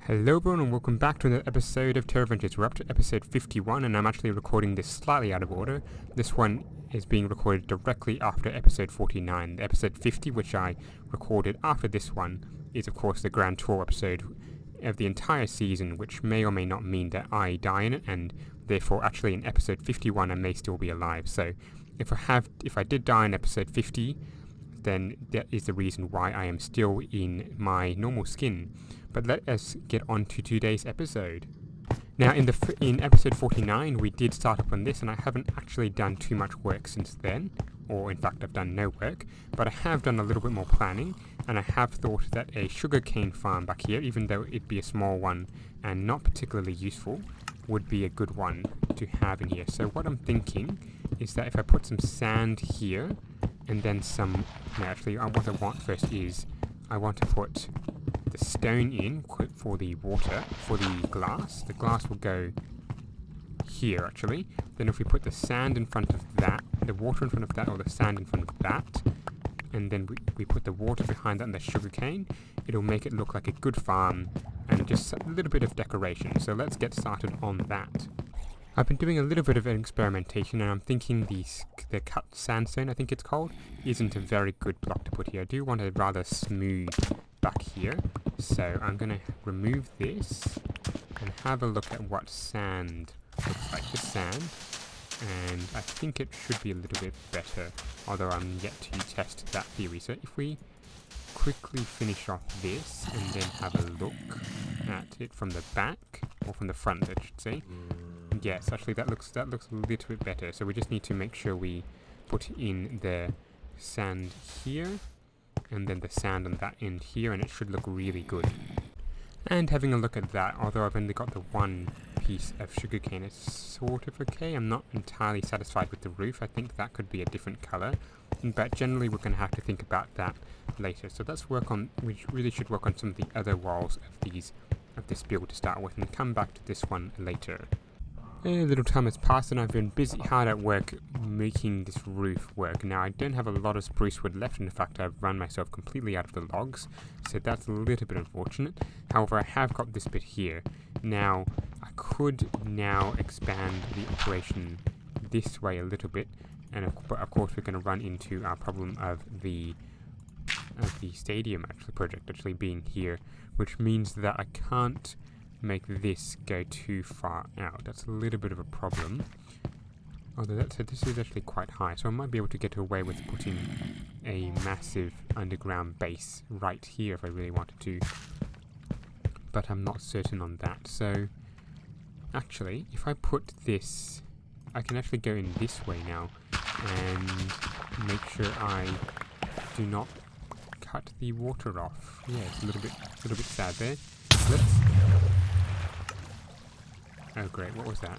Hello everyone and welcome back to another episode of TerraVentures. We're up to episode 51 and I'm actually recording this slightly out of order. This one is being recorded directly after episode 49. Episode 50, which I recorded after this one, is of course the Grand Tour episode of the entire season, which may or may not mean that I die in it, and therefore actually in episode 51 I may still be alive. So if I did die in episode 50, then that is the reason why I am still in my normal skin. But let us get on to today's episode. Now in episode 49 we did start up on this, and I haven't actually done too much work since then, or in fact I've done no work, but I have done a little bit more planning, and I have thought that a sugarcane farm back here, even though it'd be a small one and not particularly useful, would be a good one to have in here. So what I'm thinking is that if I put some sand here, and then what I want first is I want to put the stone in for the water, for the glass. The glass will go here actually. Then if we put the sand in front of that, the water in front of that, or the sand in front of that, and then we put the water behind that and the sugarcane, it'll make it look like a good farm and just a little bit of decoration. So let's get started on that. I've been doing a little bit of an experimentation, and I'm thinking the cut sandstone, I think it's called, isn't a very good block to put here. I do want a rather smooth back here, so I'm going to remove this and have a look at what sand looks like. This sand, and I think it should be a little bit better, although I'm yet to test that theory. So if we quickly finish off this and then have a look at it from the back, or from the front I should say. Yes, actually that looks a little bit better. So we just need to make sure we put in the sand here, and then the sand on that end here, and it should look really good. And having a look at that, although I've only got the one piece of sugarcane, it's sort of okay. I'm not entirely satisfied with the roof. I think that could be a different color, but generally we're going to have to think about that later. So let's we really should work on some of the other walls of this build to start with, and come back to this one later. A little time has passed and I've been hard at work making this roof work. Now I don't have a lot of spruce wood left, in fact I've run myself completely out of the logs, so that's a little bit unfortunate. However, I have got this bit here. Now I could now expand the operation this way a little bit, and of course we're going to run into our problem of the stadium project actually being here, which means that I can't make this go too far out. That's a little bit of a problem. Although this is actually quite high, so I might be able to get away with putting a massive underground base right here if I really wanted to. But I'm not certain on that. So actually, if I put this, I can actually go in this way now and make sure I do not cut the water off. Yeah, it's a little bit sad there. Oh great, what was that?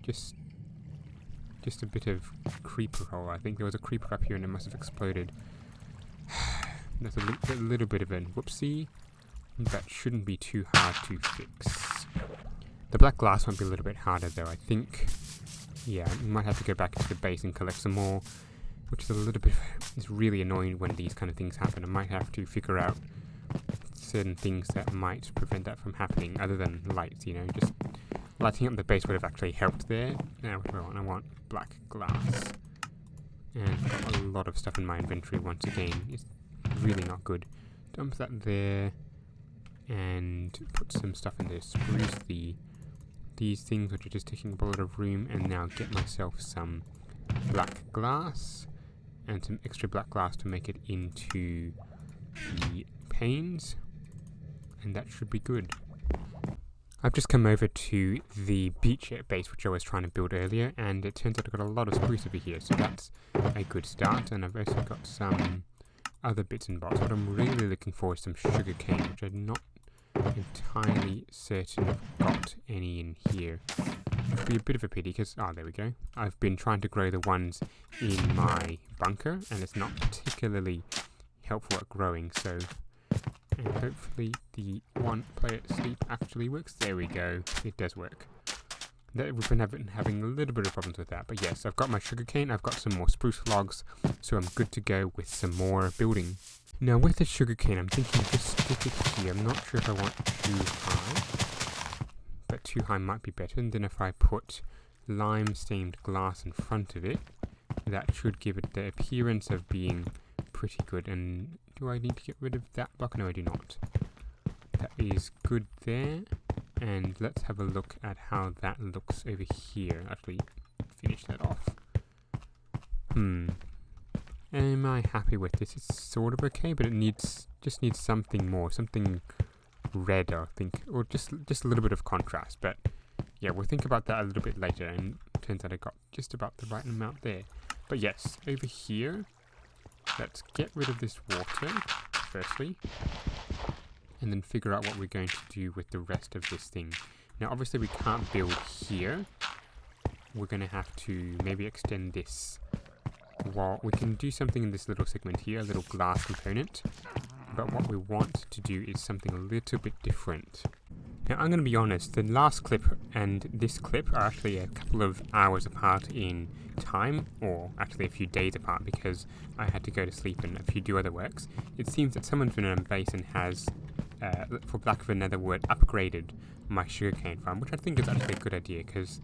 Just a bit of creeper hole. I think there was a creeper up here and it must have exploded. That's a little bit of a whoopsie. That shouldn't be too hard to fix. The black glass might be a little bit harder though, I think. Yeah, we might have to go back into the base and collect some more, which is a little bit, it's really annoying when these kind of things happen. I might have to figure out certain things that might prevent that from happening, other than lights, just lighting up the base would have actually helped there. Now what do I want? I want black glass. And I've got a lot of stuff in my inventory once again. It's really not good. Dump that there, and put some stuff in there. Spruce these things which are just taking up a lot of room, and now get myself some black glass and some extra black glass to make it into the panes, and that should be good. I've just come over to the beach base which I was trying to build earlier, and it turns out I've got a lot of spruce over here, so that's a good start. And I've also got some other bits and bobs. What I'm really looking for is some sugar cane, which I'm not entirely certain I've got any in here. It would be a bit of a pity because, there we go. I've been trying to grow the ones in my bunker, and it's not particularly helpful at growing, so, and hopefully the one play it sleep actually works. There we go, it does work. We've been having a little bit of problems with that, but yes, I've got my sugarcane, I've got some more spruce logs, so I'm good to go with some more building. Now with the sugarcane, I'm thinking just stick it here. I'm not sure if I want too high, but too high might be better. And then if I put lime stained glass in front of it, that should give it the appearance of being pretty good. And do I need to get rid of that block? No, I do not. That is good there. And let's have a look at how that looks over here. Actually, finish that off. Am I happy with this? It's sort of okay, but it just needs something more, something redder, I think, or just a little bit of contrast. But yeah, we'll think about that a little bit later. And it turns out I got just about the right amount there. But yes, over here, let's get rid of this water firstly, and then figure out what we're going to do with the rest of this thing. Now, obviously, we can't build here. We're going to have to maybe extend this. Well, we can do something in this little segment here, a little glass component, but what we want to do is something a little bit different. Now, I'm going to be honest, the last clip and this clip are actually a couple of hours apart in time, or actually a few days apart, because I had to go to sleep and a few do other works. It seems that someone's been on base and has, for lack of another word, upgraded my sugarcane farm, which I think is actually a good idea, because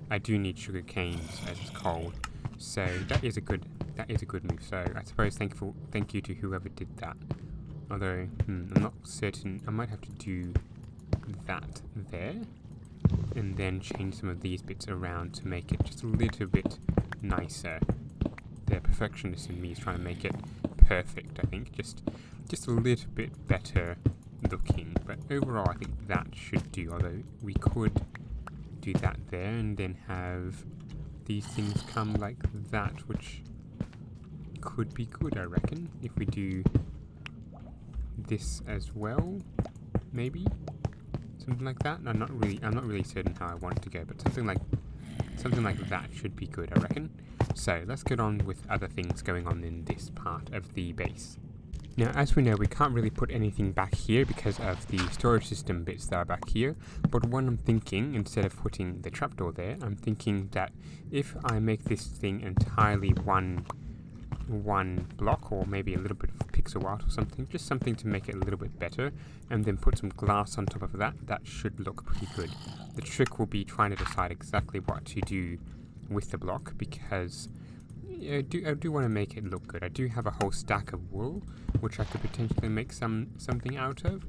I do need sugar canes as it's called. So that is a good move. So I suppose thank you to whoever did that. Although I'm not certain, I might have to do that there, and then change some of these bits around to make it just a little bit nicer. The perfectionist in me is trying to make it perfect. I think just a little bit better looking. But overall, I think that should do. Although we could do that there, and then have these things come like that, which could be good, I reckon, if we do this as well, maybe something like that. I'm not really certain how I want it to go, but something like that should be good, I reckon. So let's get on with other things going on in this part of the base. Now, as we know, we can't really put anything back here because of the storage system bits that are back here, but what I'm thinking, instead of putting the trapdoor there, I'm thinking that if I make this thing entirely one block, or maybe a little bit of pixel art or something, just something to make it a little bit better, and then put some glass on top of that, that should look pretty good. The trick will be trying to decide exactly what to do with the block, because I do want to make it look good. I do have a whole stack of wool, which I could potentially make something out of,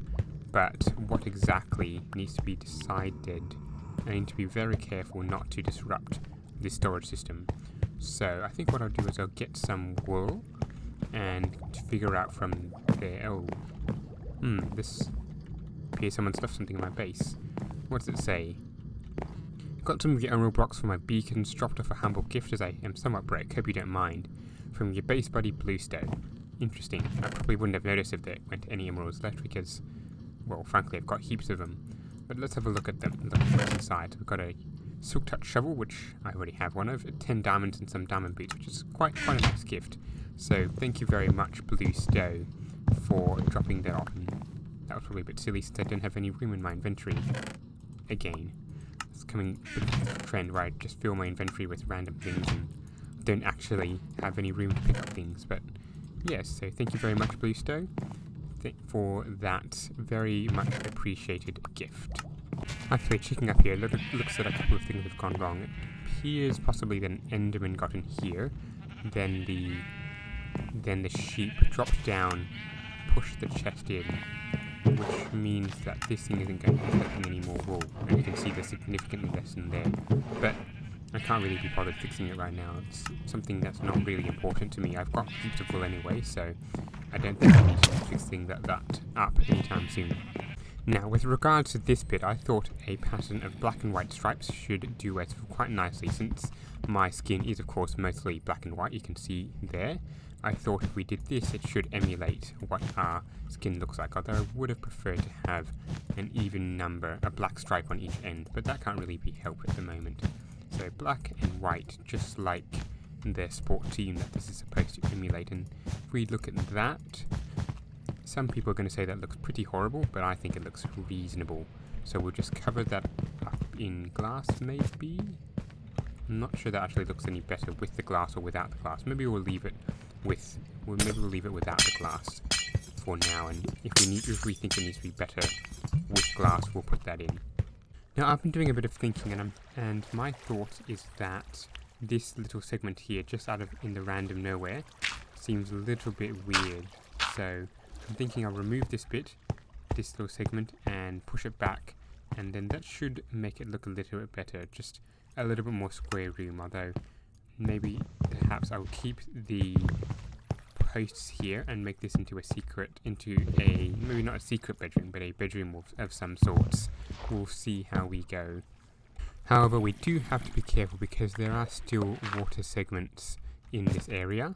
but what exactly needs to be decided. I need to be very careful not to disrupt the storage system. So I think what I'll do is I'll get some wool and figure out from there. Oh, this appears someone's left something in my base. What does it say? Got some of your emerald blocks for my beacons, dropped off a humble gift as I am somewhat broke, hope you don't mind. From your base buddy Bluestone. Interesting. I probably wouldn't have noticed if there weren't any emeralds left because, well, frankly, I've got heaps of them. But let's have a look at them, look at what's inside. We've got a silk touch shovel, which I already have one of, 10 diamonds and some diamond boots, which is quite a nice gift. So thank you very much, Bluestone, for dropping that off. And that was probably a bit silly since I didn't have any room in my inventory. Again. It's coming a bit of a trend where I just fill my inventory with random things and don't actually have any room to pick up things. But yes, so thank you very much, Bluestone, for that very much appreciated gift. Actually, checking up here, looks at a couple of things have gone wrong. It appears possibly that an enderman got in here, then the sheep dropped down, pushed the chest in, which means that this thing isn't going to be collecting any more wool, and you can see there's significantly less in there. But I can't really be bothered fixing it right now. It's something that's not really important to me. I've got heaps of wool anyway, so I don't think I need to be fixing that up anytime soon. Now, with regards to this bit, I thought a pattern of black and white stripes should do it quite nicely, since my skin is of course mostly black and white, you can see there. I thought if we did this, it should emulate what our skin looks like, although I would have preferred to have an even number, a black stripe on each end, but that can't really be helped at the moment. So black and white, just like the sport team that this is supposed to emulate, and if we look at that, some people are going to say that looks pretty horrible, but I think it looks reasonable. So we'll just cover that up in glass, maybe? I'm not sure that actually looks any better with the glass or without the glass. Maybe we'll leave it without the glass. for now, and if we think it needs to be better with glass, we'll put that in. Now, I've been doing a bit of thinking, and my thought is that this little segment here, just in the random nowhere, seems a little bit weird. So I'm thinking I'll remove this little segment, and push it back, and then that should make it look a little bit better, just a little bit more square room, although maybe perhaps I'll keep the posts here and make this into maybe not a secret bedroom, but a bedroom of some sorts. We'll see how we go. However, we do have to be careful because there are still water segments in this area,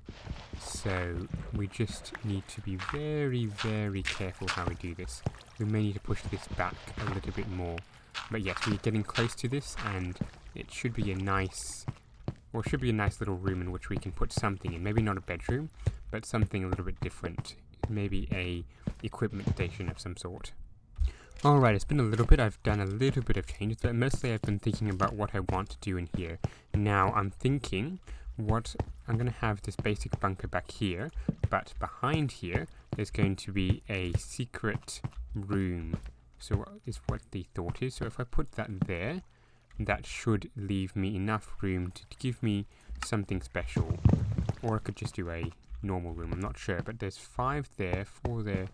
so we just need to be very, very careful how we do this. We may need to push this back a little bit more, but yes, we're getting close to this, and it should be a nice little room in which we can put something in. Maybe not a bedroom, but something a little bit different. Maybe a equipment station of some sort. Alright, it's been a little bit. I've done a little bit of changes, but mostly I've been thinking about what I want to do in here. Now I'm thinking I'm going to have this basic bunker back here, but behind here there's going to be a secret room. So is what the thought is. So if I put that there, that should leave me enough room to give me something special. Or I could just do a normal room, I'm not sure, but there's 5 there, 4 there,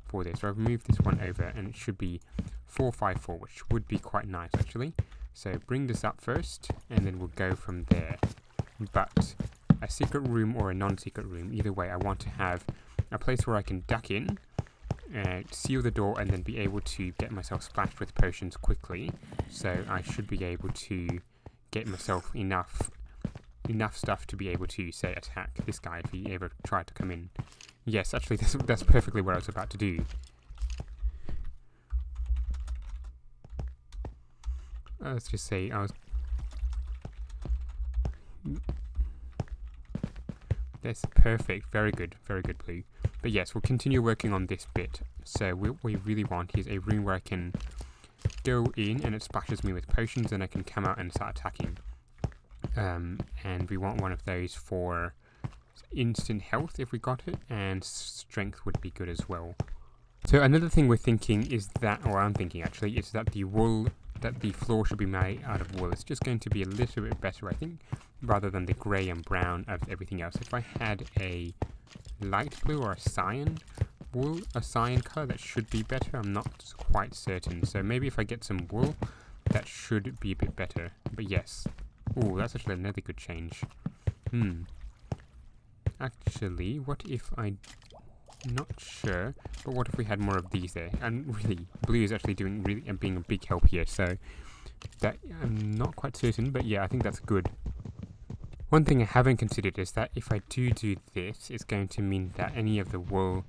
4 there. So I've moved this one over, and it should be 4, 5, 4, which would be quite nice actually. So bring this up first, and then we'll go from there. But a secret room or a non-secret room, either way, I want to have a place where I can duck in, seal the door, and then be able to get myself splashed with potions quickly. So I should be able to get myself enough stuff to be able to, say, attack this guy if he ever tried to come in. Yes, actually, that's perfectly what I was about to do. Let's just say That's perfect. Very good, Blue. But yes, we'll continue working on this bit. So what we really want is a room where I can go in and it splashes me with potions, and I can come out and start attacking. And we want one of those for instant health if we got it, and strength would be good as well. So another thing we're thinking is that, or I'm thinking actually, is that the floor should be made out of wool. It's just going to be a little bit better, I think, rather than the grey and brown of everything else. If I had a light blue or a cyan wool, a cyan colour, that should be better. I'm not quite certain. So maybe if I get some wool, that should be a bit better. But yes. Ooh, that's actually another good change. Actually, what if not sure, but what if we had more of these there? And really, blue is actually being a big help here, so that I'm not quite certain, but yeah, I think that's good. One thing I haven't considered is that if I do this, it's going to mean that any of the wool,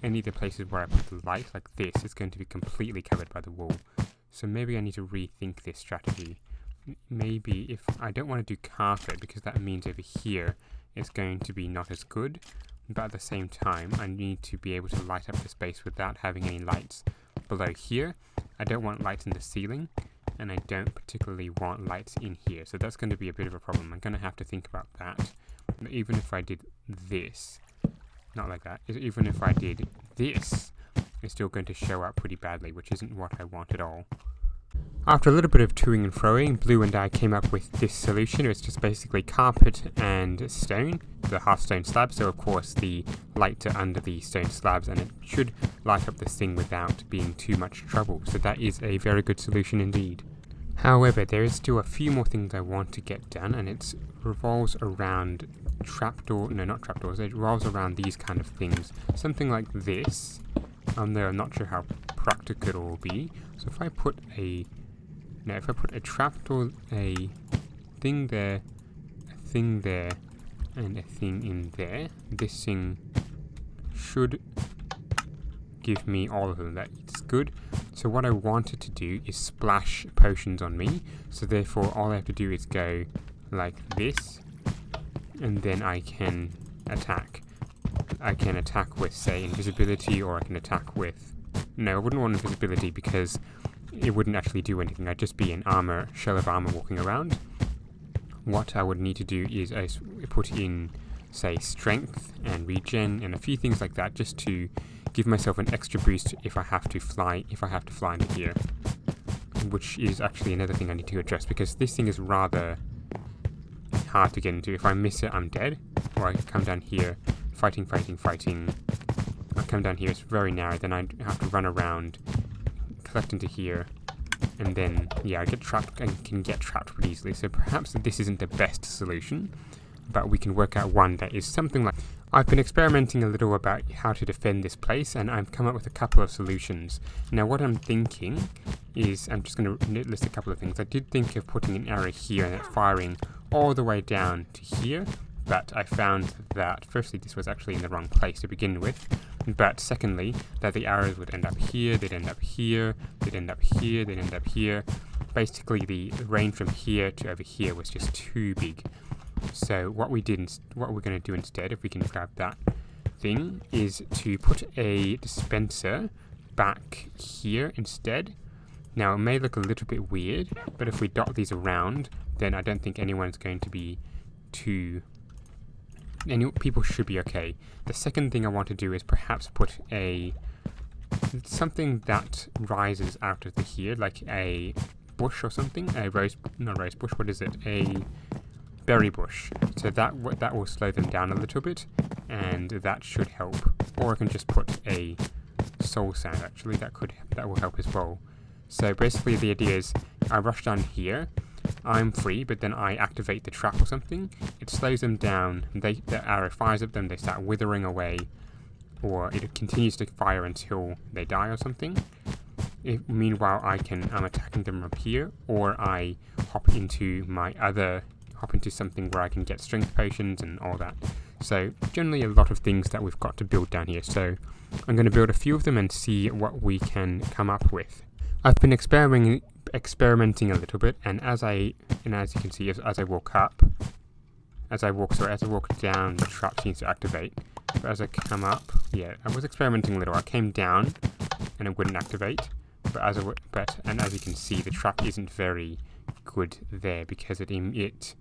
any of the places where I put the light, like this, is going to be completely covered by the wool. So maybe I need to rethink this strategy. Maybe if I don't want to do carpet, because that means over here it's going to be not as good, but at the same time I need to be able to light up the space without having any lights below here. I don't want lights in the ceiling, and I don't particularly want lights in here, so that's going to be a bit of a problem. I'm going to have to think about that. But even if I did this, not like that, even if I did this, it's still going to show up pretty badly, which isn't what I want at all. After a little bit of toing and froing, Blue and I came up with this solution. It's just basically carpet and stone, the half stone slab, so of course the lights are under the stone slabs, and it should light up this thing without being too much trouble, so that is a very good solution indeed. However, there is still a few more things I want to get done, and it revolves around not trapdoors, it revolves around these kind of things. Something like this, though I'm not sure how practical it will be. So if I put a trapdoor, a thing there, and a thing in there, this thing should give me all of them. That's good. So what I wanted to do is splash potions on me, so therefore all I have to do is go like this, and then I can attack. I can attack with, say, invisibility, or I can attack with... No, I wouldn't want invisibility because it wouldn't actually do anything. I'd just be an shell of armor walking around. What I would need to do is put in say, strength and regen and a few things like that, just to give myself an extra boost if I have to fly into here, which is actually another thing I need to address, because this thing is rather hard to get into. If I miss it, I'm dead. Or I come down here, fighting. I come down here, it's very narrow, then I have to run around, collect into here, and then, yeah, I get trapped and can get trapped pretty easily. So perhaps this isn't the best solution, but we can work out one that is something like... I've been experimenting a little about how to defend this place, and I've come up with a couple of solutions. Now what I'm thinking is, I'm just going to list a couple of things. I did think of putting an arrow here and firing all the way down to here, but I found that firstly this was actually in the wrong place to begin with, but secondly that the arrows would end up here, they'd end up here, they'd end up here, they'd end up here. Basically the range from here to over here was just too big. So what we're going to do instead, if we can grab that thing, is to put a dispenser back here instead. Now it may look a little bit weird, but if we dot these around, then I don't think anyone's going to be too... people should be okay. The second thing I want to do is perhaps put something that rises out of here, like a bush or something. Not rose bush, what is it? A berry bush. So that will slow them down a little bit, and that should help. Or I can just put a soul sand, actually, that will help as well. So basically the idea is I rush down here, I'm free, but then I activate the trap or something, it slows them down, the arrow fires at them, they start withering away, or it continues to fire until they die or something. Meanwhile I'm attacking them up here, or I hop into something where I can get strength potions and all that. So generally a lot of things that we've got to build down here, so I'm going to build a few of them and see what we can come up with. I've been experimenting a little bit, and as you can see, as I walk down, the trap seems to activate. But as I come up, yeah, I was experimenting a little. I came down and it wouldn't activate, and as you can see, the trap isn't very good there, because it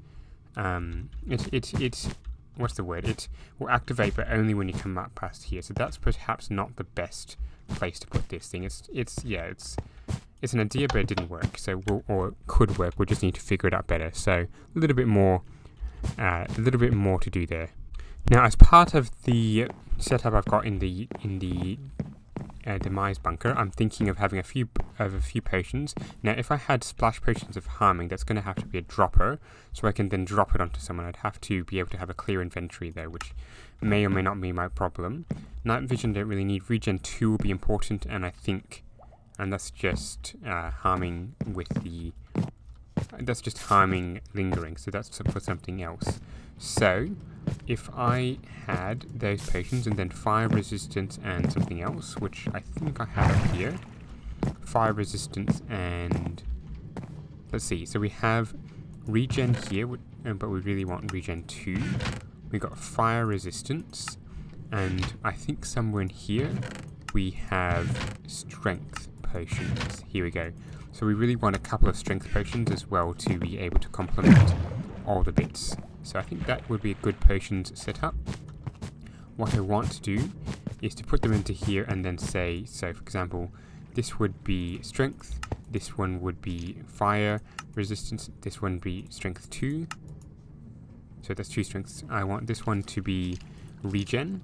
what's the word? It will activate, but only when you come up past here. So that's perhaps not the best place to put this thing. It's an idea, but it didn't work. So or could work. We just need to figure it out better. So a little bit more to do there. Now, as part of the setup I've got in the Demise bunker, I'm thinking of having a few potions. Now, if I had splash potions of harming, that's going to have to be a dropper, so I can then drop it onto someone. I'd have to be able to have a clear inventory there, which may or may not be my problem. Night vision don't really need. Regen 2 will be important, and that's just harming that's just harming lingering, so that's for something else. So if I had those potions and then fire resistance and something else, which I think I have up here, fire resistance and let's see, so we have regen here, but we really want regen 2. We got fire resistance, and I think somewhere in here we have strength potions. Here we go. So we really want a couple of strength potions as well to be able to complement all the bits. So I think that would be a good potions setup. What I want to do is to put them into here and then say, so for example, this would be strength, this one would be fire resistance, this one would be strength 2. So that's 2 strengths. I want this one to be regen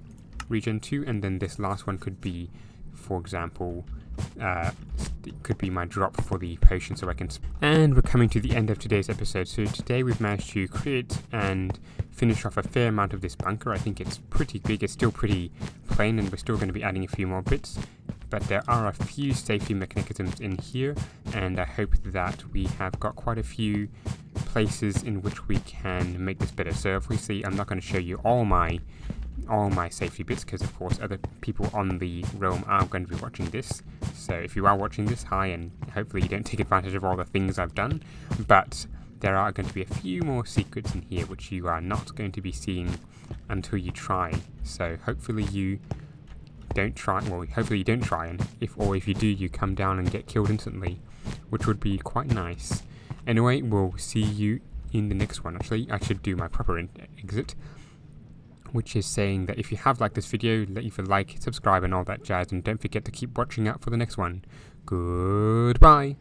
2, and then this last one could be, for example, it could be my drop for the potion, so I can... And we're coming to the end of today's episode. So today we've managed to create and finish off a fair amount of this bunker. I think it's pretty big, it's still pretty plain, and we're still going to be adding a few more bits. But there are a few safety mechanisms in here, and I hope that we have got quite a few places in which we can make this better. So obviously I'm not going to show you all my safety bits, because of course other people on the realm are going to be watching this. So if you are watching this, hi, and hopefully you don't take advantage of all the things I've done, but there are going to be a few more secrets in here which you are not going to be seeing until you try. So hopefully you don't try, and if you do, you come down and get killed instantly, which would be quite nice. Anyway, we'll see you in the next one. Actually, I should do my proper exit. which is saying that if you have liked this video, leave a like, subscribe and all that jazz, and don't forget to keep watching out for the next one. Goodbye!